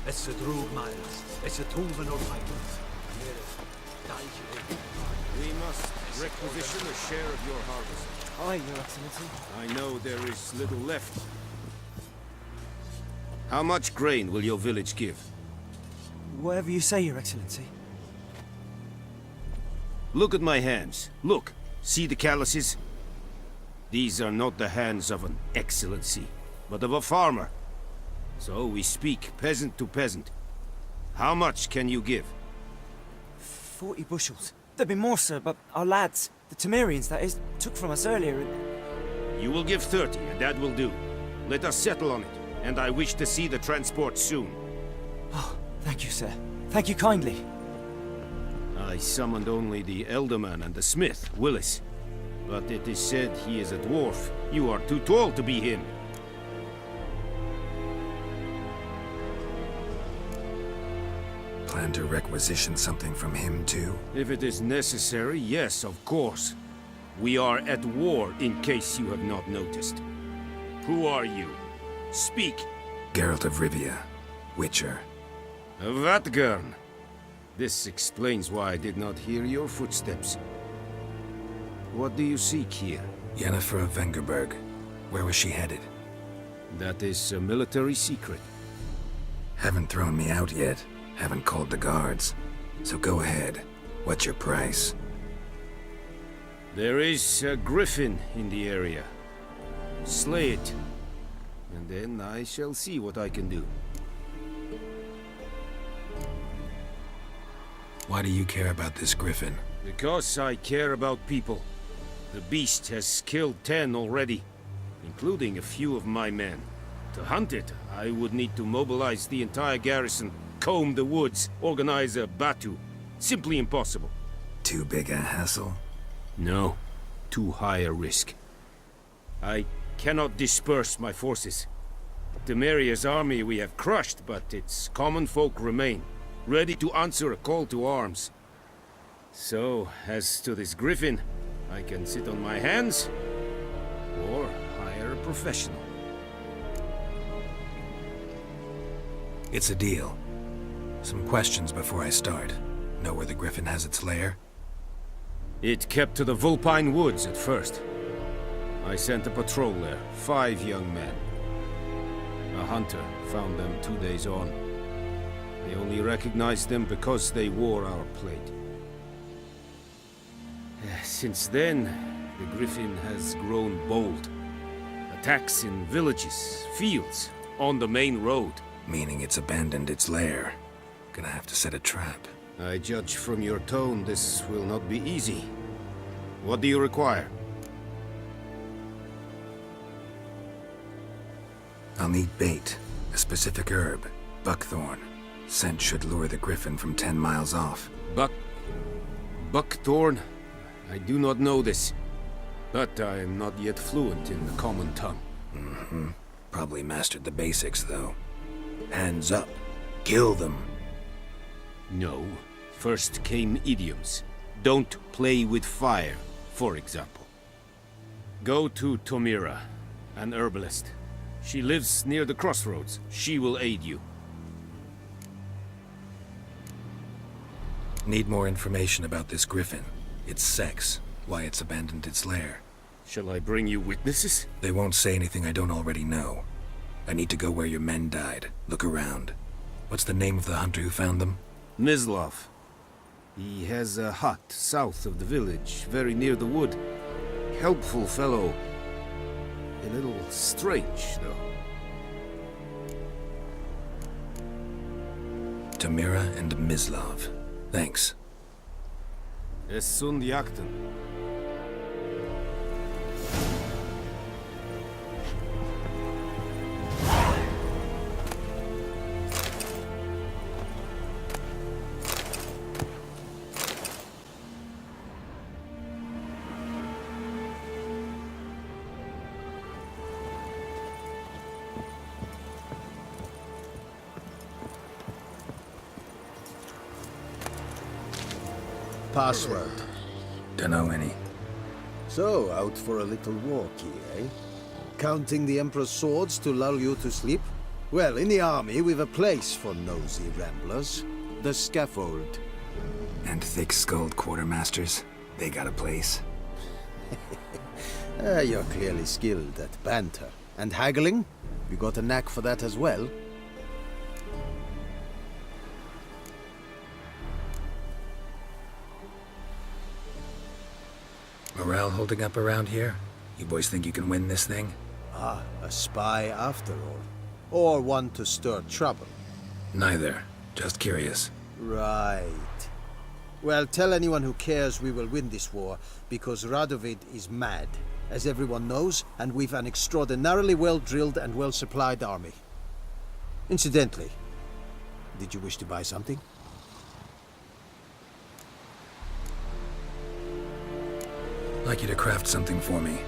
Es a drug miles. Es a tulven or We must requisition a share of your harvest. Aye, Your Excellency. I know there is little left. How much grain will your village give? Whatever you say, Your Excellency. Look at my hands. Look. See the calluses? These are not the hands of an excellency, but of a farmer. So we speak peasant to peasant. How much can you give? 40 bushels. There'd be more, sir, but our lads, the Temerians, that is, took from us earlier and... You will give 30, and that will do. Let us settle on it, and I wish to see the transport soon. Oh, thank you, sir. Thank you kindly. I summoned only the Elderman and the smith, Willis. But it is said he is a dwarf. You are too tall to be him. Plan to requisition something from him, too? If it is necessary, yes, of course. We are at war, in case you have not noticed. Who are you? Speak! Geralt of Rivia, Witcher. A Vatgern. This explains why I did not hear your footsteps. What do you seek here? Yennefer of Vengerberg. Where was she headed? That is a military secret. Haven't thrown me out yet. Haven't called the guards. So go ahead. What's your price? There is a griffin in the area. Slay it. And then I shall see what I can do. Why do you care about this griffin? Because I care about people. The beast has killed 10 already, including a few of my men. To hunt it, I would need to mobilize the entire garrison, comb the woods, organize a batu. Simply impossible. Too big a hassle? No, too high a risk. I cannot disperse my forces. Temeria's army we have crushed, but its common folk remain, ready to answer a call to arms. So, as to this griffin, I can sit on my hands, or hire a professional. It's a deal. Some questions before I start. Know where the griffin has its lair? It kept to the Vulpine Woods at first. I sent a patrol there, 5 young men. A hunter found them 2 days on. They only recognized them because they wore our plate. Since then, the griffin has grown bold. Attacks in villages, fields, on the main road. Meaning it's abandoned its lair. Gonna have to set a trap. I judge from your tone this will not be easy. What do you require? I'll need bait, a specific herb, buckthorn. Scent should lure the griffin from 10 miles off. Buckthorn? I do not know this, but I am not yet fluent in the common tongue. Mm-hmm. Probably mastered the basics, though. Hands up. Kill them. No. First came idioms. Don't play with fire, for example. Go to Tomira, an herbalist. She lives near the crossroads. She will aid you. Need more information about this griffin. Its sex, why it's abandoned its lair. Shall I bring you witnesses? They won't say anything I don't already know. I need to go where your men died. Look around. What's the name of the hunter who found them? Mislav. He has a hut south of the village, very near the wood. Helpful fellow. A little strange, though. Tamira and Mislav. Thanks. Es sunt jakten. Password. Dunno any. So, out for a little walk here, eh? Counting the Emperor's swords to lull you to sleep? Well, in the army, we've a place for nosy ramblers. The scaffold. And thick-skulled quartermasters? They got a place? You're clearly skilled at banter. And haggling? You got a knack for that as well? Morale holding up around here? You boys think you can win this thing? Ah, a spy after all. Or one to stir trouble. Neither. Just curious. Right. Well, tell anyone who cares we will win this war, because Radovid is mad, as everyone knows, and we've an extraordinarily well-drilled and well-supplied army. Incidentally, did you wish to buy something? Like you to craft something for me.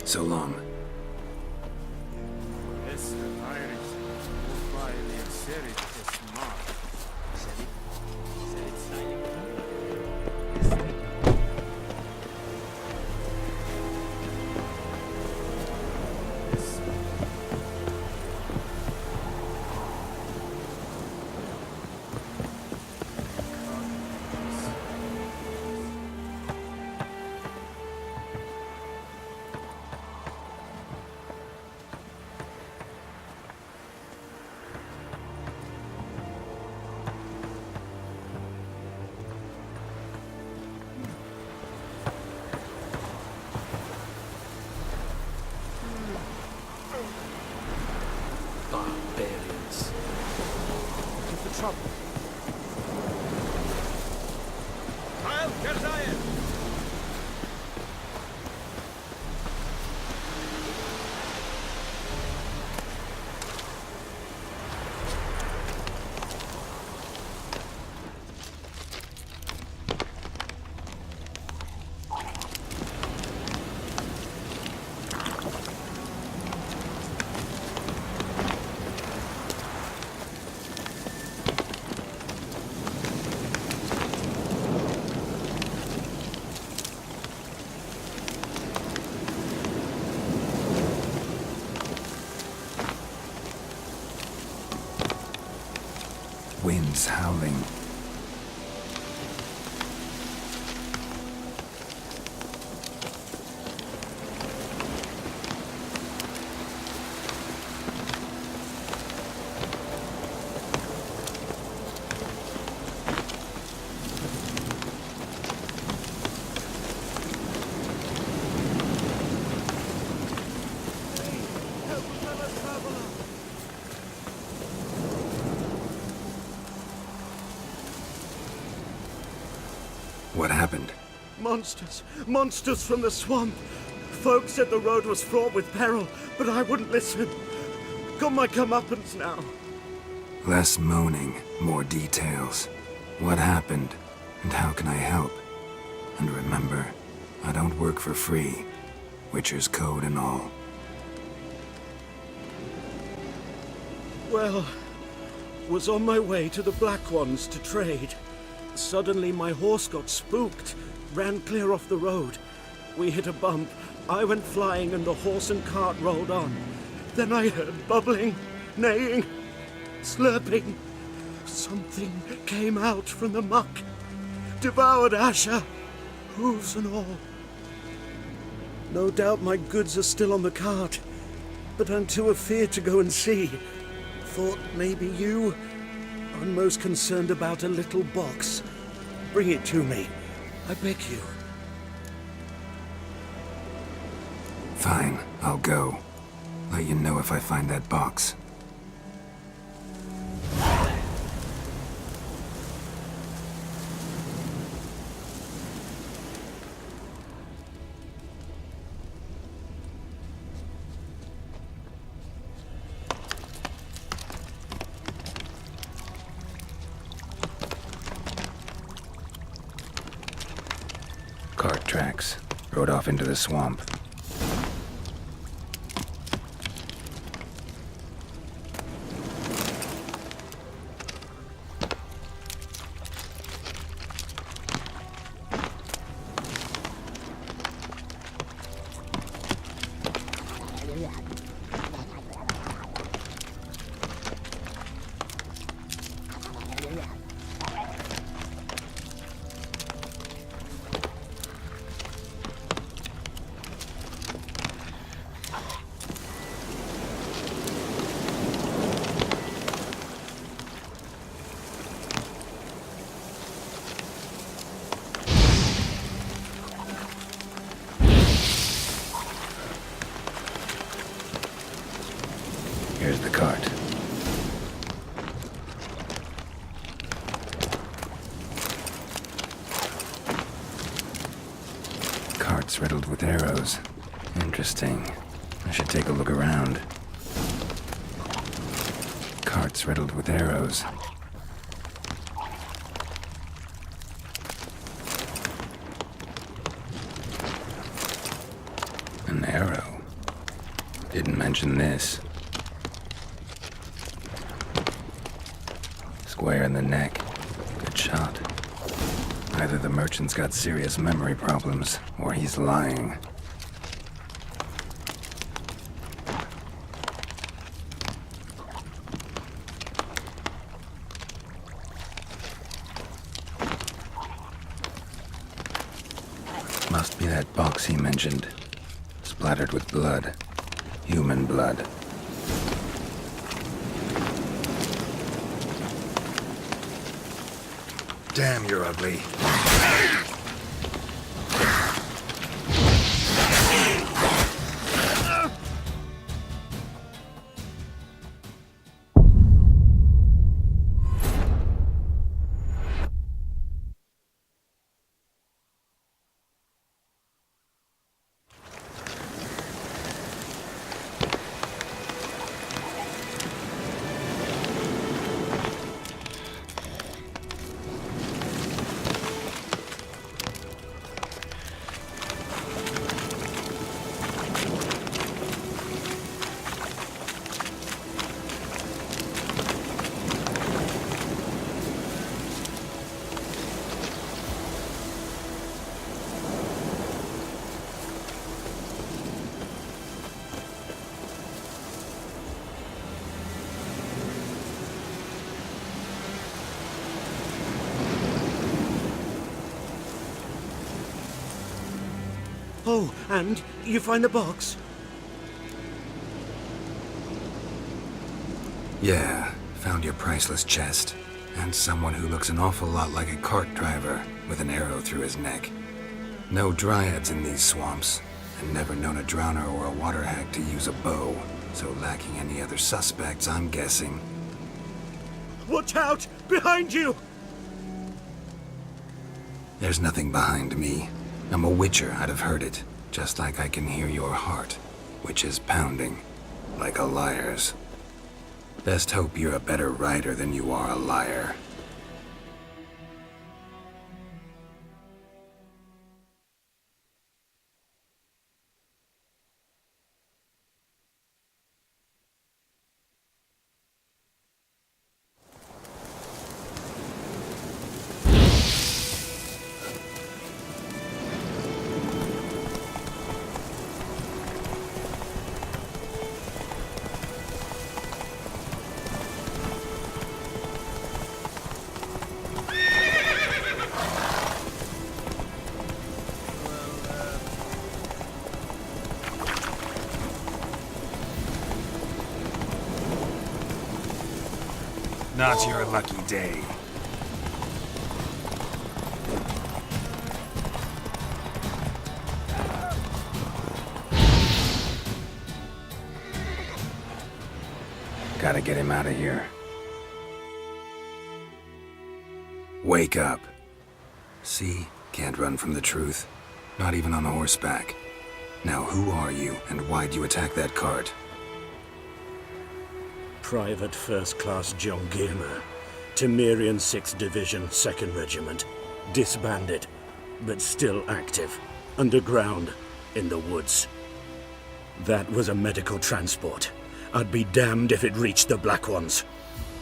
So long. Barbarians. Looking for trouble. Kyle, get Zion! Winds howling. What happened? Monsters! Monsters from the swamp! Folks said the road was fraught with peril, but I wouldn't listen. Got my comeuppance now. Less moaning, more details. What happened, and how can I help? And remember, I don't work for free. Witcher's code and all. Well, was on my way to the Black Ones to trade. Suddenly my horse got spooked, ran clear off the road. We hit a bump, I went flying and the horse and cart rolled on. Then I heard bubbling, neighing, slurping. Something came out from the muck, devoured Asher, hooves and all. No doubt my goods are still on the cart, but I'm too afeard to go and see. Thought maybe you... I'm most concerned about a little box. Bring it to me. I beg you. Fine, I'll go. Let you know if I find that box. Cart tracks. Rode off into the swamp. Here's the cart. Cart's riddled with arrows. Interesting. I should take a look around. Cart's riddled with arrows. An arrow. Didn't mention this. Square in the neck. Good shot. Either the merchant's got serious memory problems, or he's lying. Must be that box he mentioned. Splattered with blood. Human blood. Damn, you're ugly. Oh, and you find the box? Yeah, found your priceless chest. And someone who looks an awful lot like a cart driver with an arrow through his neck. No dryads in these swamps, and never known a drowner or a water hag to use a bow. So lacking any other suspects, I'm guessing. Watch out! Behind you! There's nothing behind me. I'm a witcher, I'd have heard it. Just like I can hear your heart, which is pounding, like a liar's. Best hope you're a better writer than you are a liar. Not your lucky day. Gotta get him out of here. Wake up. See? Can't run from the truth. Not even on horseback. Now who are you, and why'd you attack that cart? Private First Class John Gilmer, Temerian 6th Division, 2nd Regiment. Disbanded, but still active. Underground, in the woods. That was a medical transport. I'd be damned if it reached the Black Ones.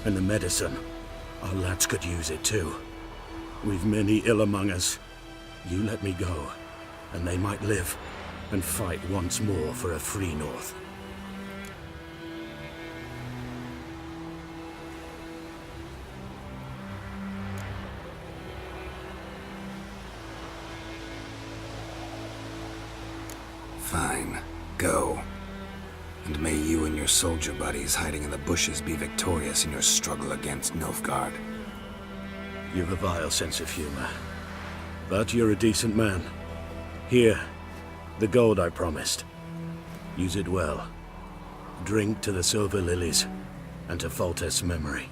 And the medicine, our lads could use it too. We've many ill among us. You let me go, and they might live, and fight once more for a free North. Fine. Go. And may you and your soldier buddies hiding in the bushes be victorious in your struggle against Nilfgaard. You've a vile sense of humor. But you're a decent man. Here, the gold I promised. Use it well. Drink to the silver lilies, and to Foltest's memory.